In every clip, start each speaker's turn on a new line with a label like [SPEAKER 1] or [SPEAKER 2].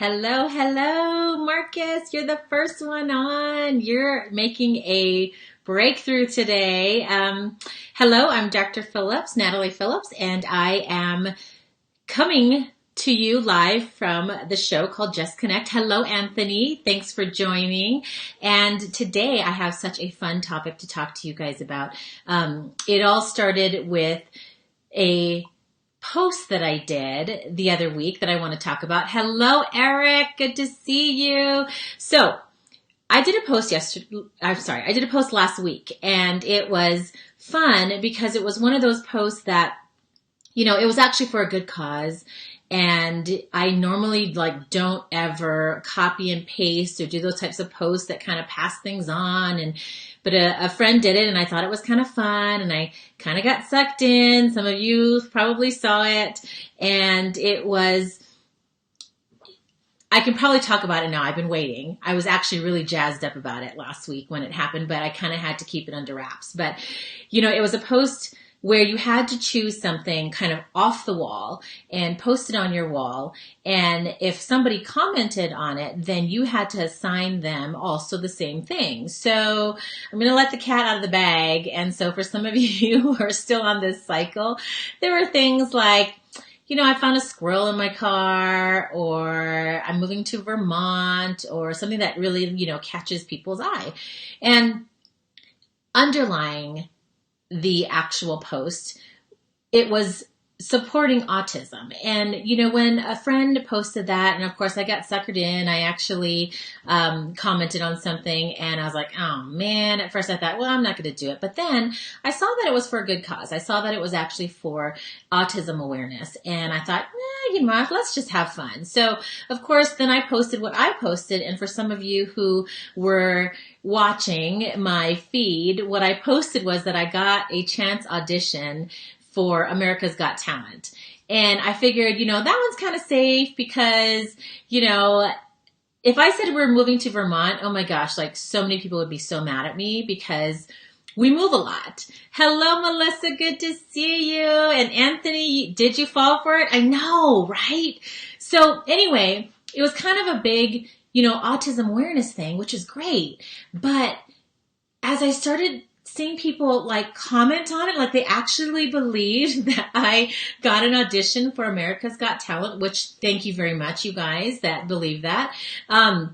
[SPEAKER 1] Hello, hello, Markiss. You're the first one on. You're making a breakthrough today. Hello, I'm Dr. Phillips, Natalie Phillips, and I am coming to you live from the show called Just Connect. Hello, Anthony. Thanks for joining. And today I have such a fun topic to talk to you guys about. It all started with a post that I did the other week that I want to talk about. Hello, Eric. Good to see you. So I did a post I did a post last week, and it was fun because it was one of those posts that, it was actually for a good cause. And I normally don't ever copy and paste or do those types of posts that kind of pass things on. But a friend did it and I thought it was kind of fun and I kind of got sucked in. Some of you probably saw it, and I can probably talk about it now. I've been waiting. I was actually really jazzed up about it last week when it happened, but I kind of had to keep it under wraps. But, it was a post where you had to choose something kind of off the wall and post it on your wall. And if somebody commented on it, then you had to assign them also the same thing. So I'm going to let the cat out of the bag. And so for some of you who are still on this cycle, there were things like, I found a squirrel in my car, or I'm moving to Vermont, or something that really, catches people's eye. And underlying the actual post, it was supporting autism. And, when a friend posted that, and of course I got suckered in, I actually commented on something and I was like, oh man, at first I thought, well, I'm not going to do it. But then I saw that it was for a good cause. I saw that it was actually for autism awareness. And I thought, let's just have fun. So of course, then I posted what I posted. And for some of you who were watching my feed, what I posted was that I got a chance audition for America's Got Talent. And I figured, that one's kind of safe because, if I said we're moving to Vermont, oh my gosh, so many people would be so mad at me because we move a lot. Hello, Melissa. Good to see you. And Anthony, did you fall for it? I know, right? So anyway, it was kind of a big, autism awareness thing, which is great. But as I started seeing people comment on it, they actually believed that I got an audition for America's Got Talent, which thank you very much, you guys that believe that. Oh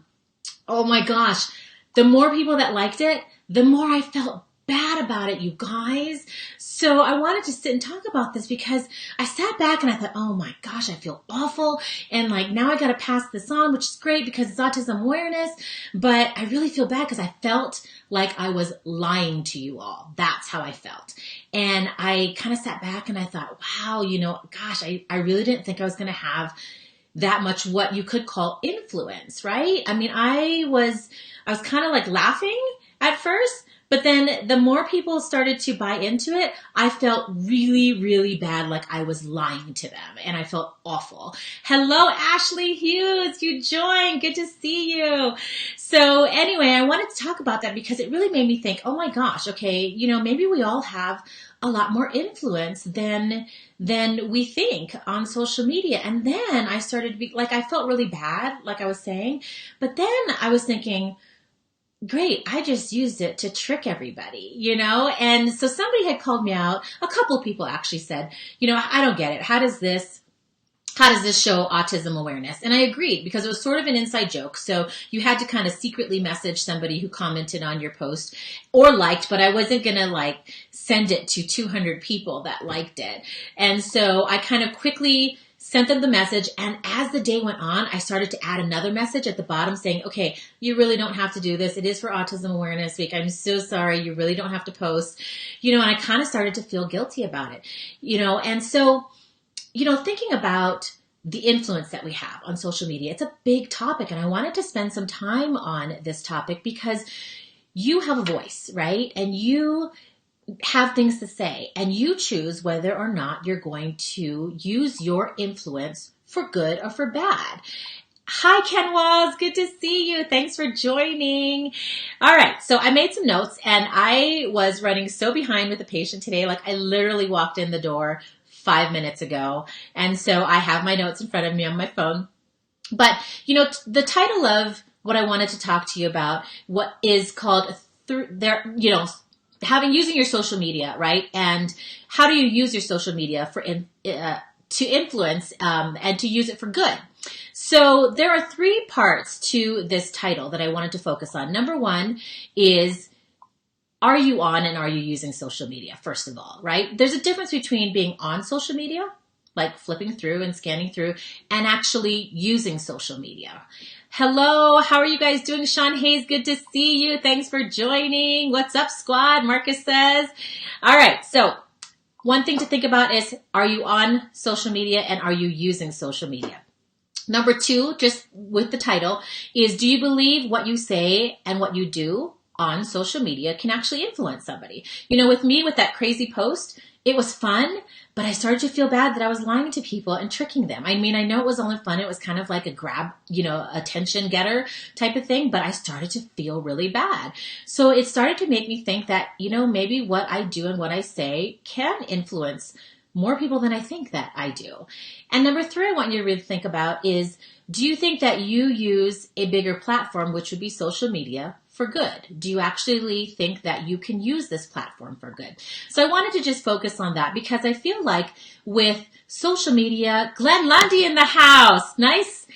[SPEAKER 1] my gosh. The more people that liked it, the more I felt bad about it, you guys. So I wanted to sit and talk about this because I sat back and I thought, oh my gosh, I feel awful. And now I got to pass this on, which is great because it's autism awareness. But I really feel bad because I felt like I was lying to you all. That's how I felt. And I kind of sat back and I thought, wow, gosh, I really didn't think I was going to have that much what you could call influence, right? I mean, I was kind of laughing at first. But then the more people started to buy into it, I felt really, really bad, like I was lying to them. And I felt awful. Hello, Ashley Hughes. You joined. Good to see you. So anyway, I wanted to talk about that because it really made me think, oh my gosh, okay, maybe we all have a lot more influence than we think on social media. And then I started to be I felt really bad, like I was saying. But then I was thinking, great, I just used it to trick everybody, And so somebody had called me out. A couple of people actually said, I don't get it. How does this show autism awareness? And I agreed because it was sort of an inside joke. So you had to kind of secretly message somebody who commented on your post or liked, but I wasn't going to send it to 200 people that liked it. And so I kind of quickly sent them the message. And as the day went on, I started to add another message at the bottom saying, okay, you really don't have to do this. It is for Autism Awareness Week. I'm so sorry. You really don't have to post, and I kind of started to feel guilty about it, and so, thinking about the influence that we have on social media, it's a big topic. And I wanted to spend some time on this topic because you have a voice, right? And you have things to say, and you choose whether or not you're going to use your influence for good or for bad. Hi, Ken Walls. Good to see you. Thanks for joining. All right. So I made some notes and I was running so behind with a patient today. I literally walked in the door 5 minutes ago. And so I have my notes in front of me on my phone. But, the title of what I wanted to talk to you about, what is called using your social media, right? And how do you use your social media to influence and to use it for good? So there are 3 parts to this title that I wanted to focus on. Number 1 is, are you on and are you using social media, first of all, right? There's a difference between being on social media, like flipping through and scanning through, and actually using social media. Hello, how are you guys doing? Sean Hayes, good to see you. Thanks for joining. What's up, squad? Markiss says. All right, so one thing to think about is, are you on social media and are you using social media? Number 2, just with the title, is, do you believe what you say and what you do on social media can actually influence somebody? With me, with that crazy post, it was fun, but I started to feel bad that I was lying to people and tricking them. I mean, I know it was only fun. It was kind of like a grab, attention getter type of thing, but I started to feel really bad. So it started to make me think that, maybe what I do and what I say can influence more people than I think that I do. And number 3, I want you to really think about is, do you think that you use a bigger platform, which would be social media, for good? Do you actually think that you can use this platform for good? So I wanted to just focus on that because I feel like with social media, Glenn Lundy in the house. Nice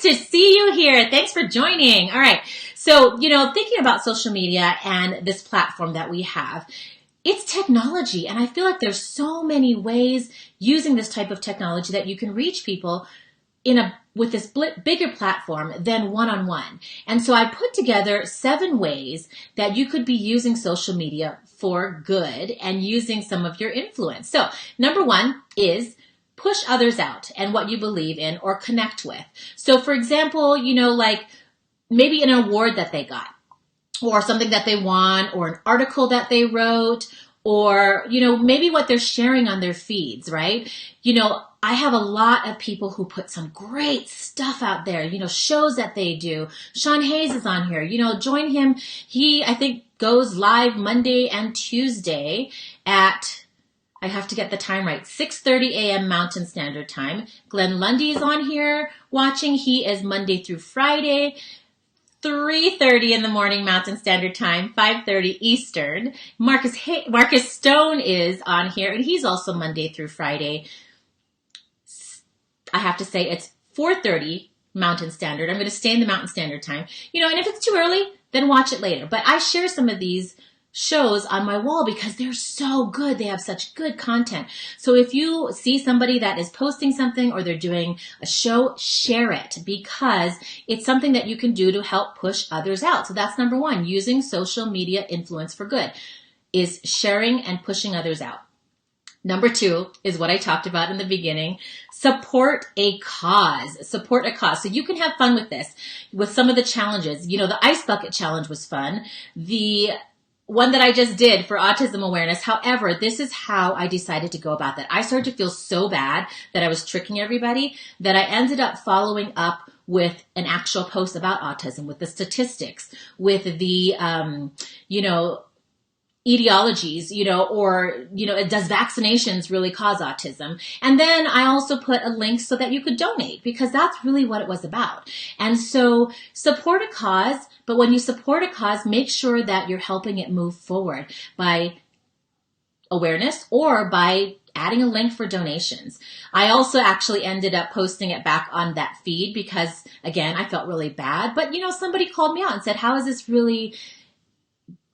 [SPEAKER 1] to see you here. Thanks for joining. All right. So, thinking about social media and this platform that we have, it's technology. And I feel like there's so many ways using this type of technology that you can reach people with this bigger platform than one-on-one. And so I put together 7 ways that you could be using social media for good and using some of your influence. So number 1 is push others out and what you believe in or connect with. So for example, like maybe an award that they got, or something that they won, or an article that they wrote, or, maybe what they're sharing on their feeds, right? I have a lot of people who put some great stuff out there, shows that they do. Sean Hayes is on here, join him. He, I think, goes live Monday and Tuesday at, I have to get the time right, 6:30 a.m. Mountain Standard Time. Glenn Lundy is on here watching. He is Monday through Friday, 3:30 in the morning Mountain Standard Time, 5:30 Eastern. Markiss Stone is on here, and he's also Monday through Friday. I have to say it's 4:30 Mountain Standard. I'm going to stay in the Mountain Standard Time. And if it's too early, then watch it later. But I share some of these shows on my wall because they're so good. They have such good content. So if you see somebody that is posting something or they're doing a show, share it because it's something that you can do to help push others out. So that's number 1, using social media influence for good, is sharing and pushing others out. Number 2 is what I talked about in the beginning. Support a cause. Support a cause. So you can have fun with this, with some of the challenges. The Ice Bucket Challenge was fun. The one that I just did for autism awareness. However, this is how I decided to go about that. I started to feel so bad that I was tricking everybody that I ended up following up with an actual post about autism, with the statistics, with the, etiologies, does vaccinations really cause autism? And then I also put a link so that you could donate because that's really what it was about. And so support a cause, but when you support a cause, make sure that you're helping it move forward by awareness or by adding a link for donations. I also actually ended up posting it back on that feed because, again, I felt really bad. But, somebody called me out and said, how is this really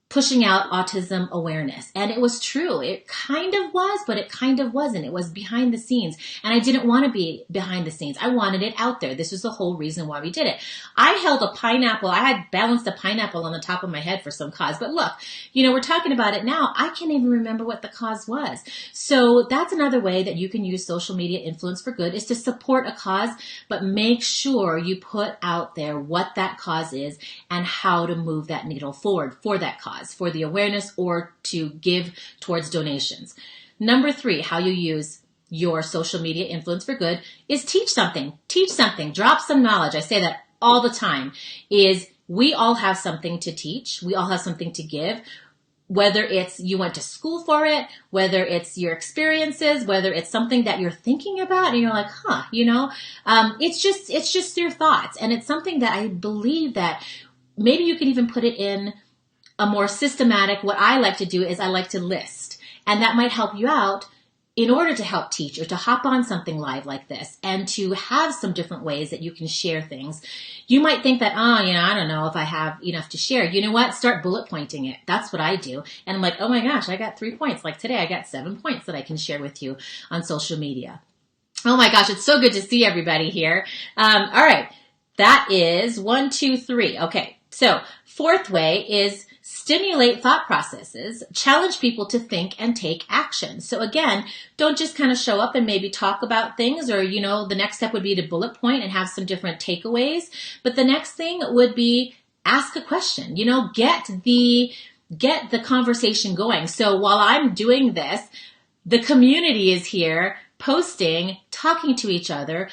[SPEAKER 1] pushing out autism awareness? And it was true. It kind of was, but it kind of wasn't. It was behind the scenes. And I didn't want to be behind the scenes. I wanted it out there. This was the whole reason why we did it. I held a pineapple. I had balanced a pineapple on the top of my head for some cause. But look, we're talking about it now. I can't even remember what the cause was. So that's another way that you can use social media influence for good, is to support a cause, but make sure you put out there what that cause is and how to move that needle forward for that cause, for the awareness or to give towards donations. Number 3, how you use your social media influence for good is teach something, drop some knowledge. I say that all the time. Is we all have something to teach. We all have something to give. whether it's you went to school for it, whether it's your experiences, whether it's something that you're thinking about and you're like, it's just your thoughts. And it's something that I believe that maybe you can even put it in a more systematic, what I like to do is I like to list, and that might help you out in order to help teach or to hop on something live like this and to have some different ways that you can share things. You might think that, I don't know if I have enough to share. You know what? Start bullet pointing it. That's what I do. And I'm like, oh my gosh, I got 3 points. Like today, I got 7 points that I can share with you on social media. Oh my gosh, it's so good to see everybody here. All right. That is 1, 2, 3. Okay. So 4th way is stimulate thought processes, challenge people to think and take action. So again, don't just kind of show up and maybe talk about things or, the next step would be to bullet point and have some different takeaways. But the next thing would be ask a question, get the conversation going. So while I'm doing this, the community is here posting, talking to each other,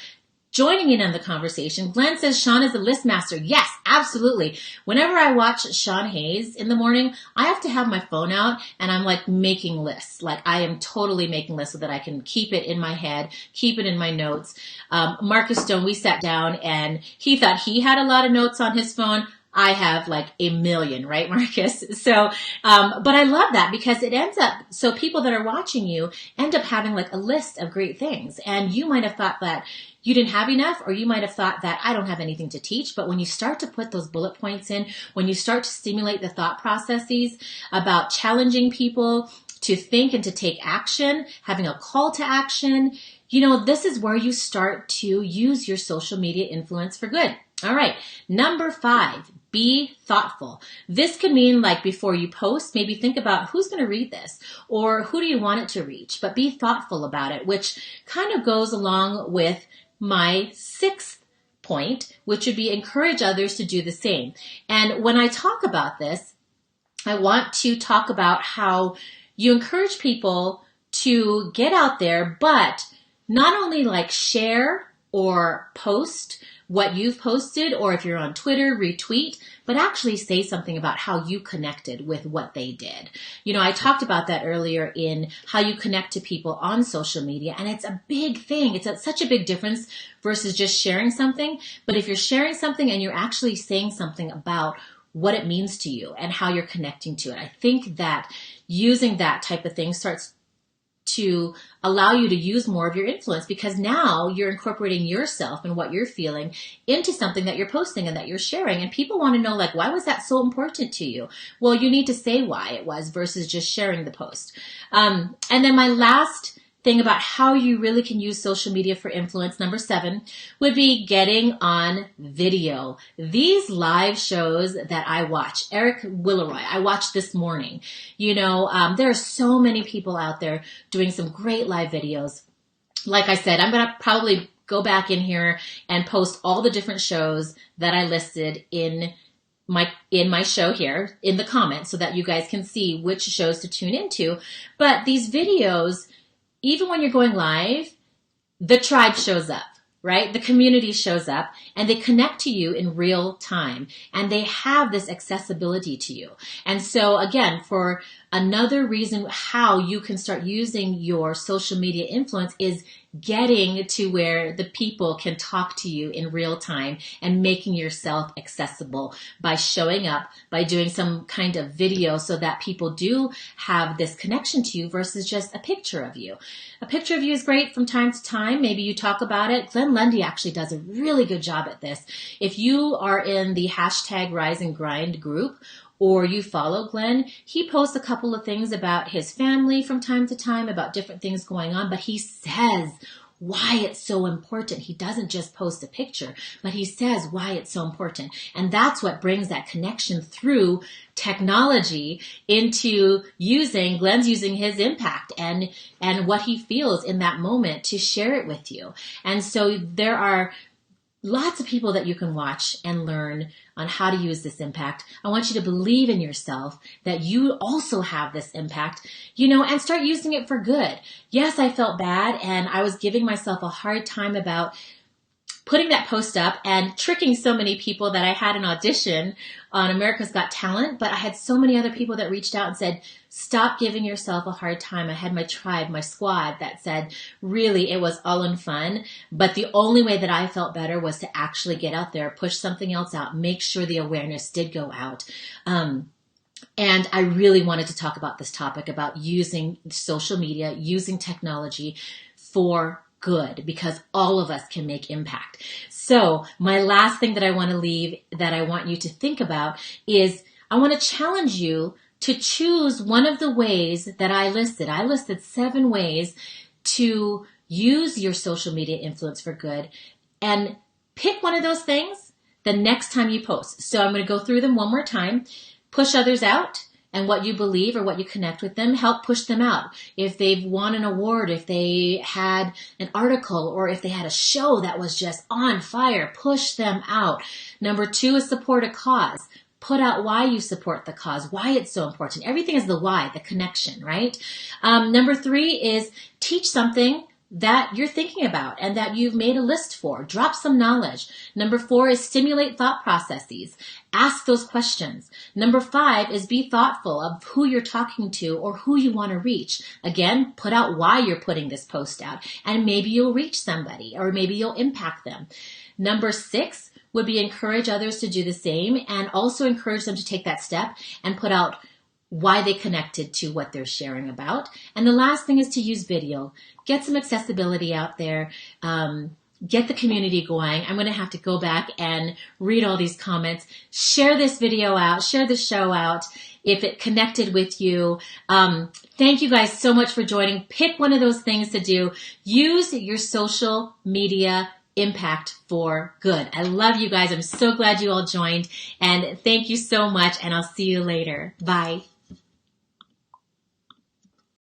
[SPEAKER 1] joining in on the conversation. Glenn says Sean is a list master. Yes, absolutely. Whenever I watch Sean Hayes in the morning, I have to have my phone out and I'm like making lists. Like I am totally making lists so that I can keep it in my head, keep it in my notes. Markiss Stone, we sat down and he thought he had a lot of notes on his phone. I have like a million, right, Markiss? So, but I love that because it ends up, so people that are watching you end up having like a list of great things. And you might have thought that you didn't have enough, or you might have thought that I don't have anything to teach. But when you start to put those bullet points in, when you start to stimulate the thought processes about challenging people to think and to take action, having a call to action, this is where you start to use your social media influence for good. All right. Number 5, be thoughtful. This could mean like before you post, maybe think about who's going to read this or who do you want it to reach, but be thoughtful about it, which kind of goes along with my 6th point, which would be encourage others to do the same. And when I talk about this, I want to talk about how you encourage people to get out there, but not only like share or post what you've posted, or if you're on Twitter, retweet, but actually say something about how you connected with what they did. I talked about that earlier in how you connect to people on social media, and it's a big thing. It's such a big difference versus just sharing something. But if you're sharing something and you're actually saying something about what it means to you and how you're connecting to it, I think that using that type of thing starts to allow you to use more of your influence, because now you're incorporating yourself and what you're feeling into something that you're posting and that you're sharing. And people want to know, like, why was that so important to you? Well, you need to say why it was versus just sharing the post. And then my last thing about how you really can use social media for influence, number 7, would be getting on video. These live shows that I watch, Eric Willeroy, I watched this morning. There are so many people out there doing some great live videos. Like I said, I'm going to probably go back in here and post all the different shows that I listed in my show here in the comments so that you guys can see which shows to tune into. But these videos, even when you're going live, the tribe shows up, right? The community shows up and they connect to you in real time and they have this accessibility to you. And so again, for another reason how you can start using your social media influence is getting to where the people can talk to you in real time and making yourself accessible by showing up, by doing some kind of video so that people do have this connection to you versus just a picture of you. A picture of you is great from time to time. Maybe you talk about it. Glenn Lundy actually does a really good job at this. If you are in the hashtag Rise and Grind group, or you follow Glenn, he posts a couple of things about his family from time to time, about different things going on, but he says why it's so important. He doesn't just post a picture, but he says why it's so important. And that's what brings that connection through technology into Glenn's using his impact and what he feels in that moment to share it with you. And so there are lots of people that you can watch and learn on how to use this impact. I want you to believe in yourself that you also have this impact, and start using it for good. Yes, I felt bad and I was giving myself a hard time about putting that post up and tricking so many people that I had an audition on America's Got Talent, but I had so many other people that reached out and said, stop giving yourself a hard time. I had my tribe, my squad that said, really, it was all in fun. But the only way that I felt better was to actually get out there, push something else out, make sure the awareness did go out. And I really wanted to talk about this topic about using social media, using technology for good, because all of us can make impact. So my last thing that I want to leave, that I want you to think about, is I want to challenge you to choose one of the ways that I listed. I listed 7 ways to use your social media influence for good, and pick one of those things the next time you post. So I'm going to go through them one more time. Push others out, and what you believe or what you connect with them, help push them out. If they've won an award, if they had an article, or if they had a show that was just on fire, push them out. Number 2 is support a cause. Put out why you support the cause, why it's so important. Everything is the why, the connection, right? Number 3 is teach something that you're thinking about and that you've made a list for. Drop some knowledge. Number 4 is stimulate thought processes. Ask those questions. Number 5 is be thoughtful of who you're talking to or who you want to reach. Again, put out why you're putting this post out, and maybe you'll reach somebody, or maybe you'll impact them. Number 6 would be encourage others to do the same, and also encourage them to take that step and put out why they connected to what they're sharing about. And the last thing is to use video. Get some accessibility out there. Get the community going. I'm going to have to go back and read all these comments. Share this video out. Share the show out if it connected with you. Thank you guys so much for joining. Pick one of those things to do. Use your social media impact for good. I love you guys. I'm so glad you all joined. And thank you so much. And I'll see you later. Bye.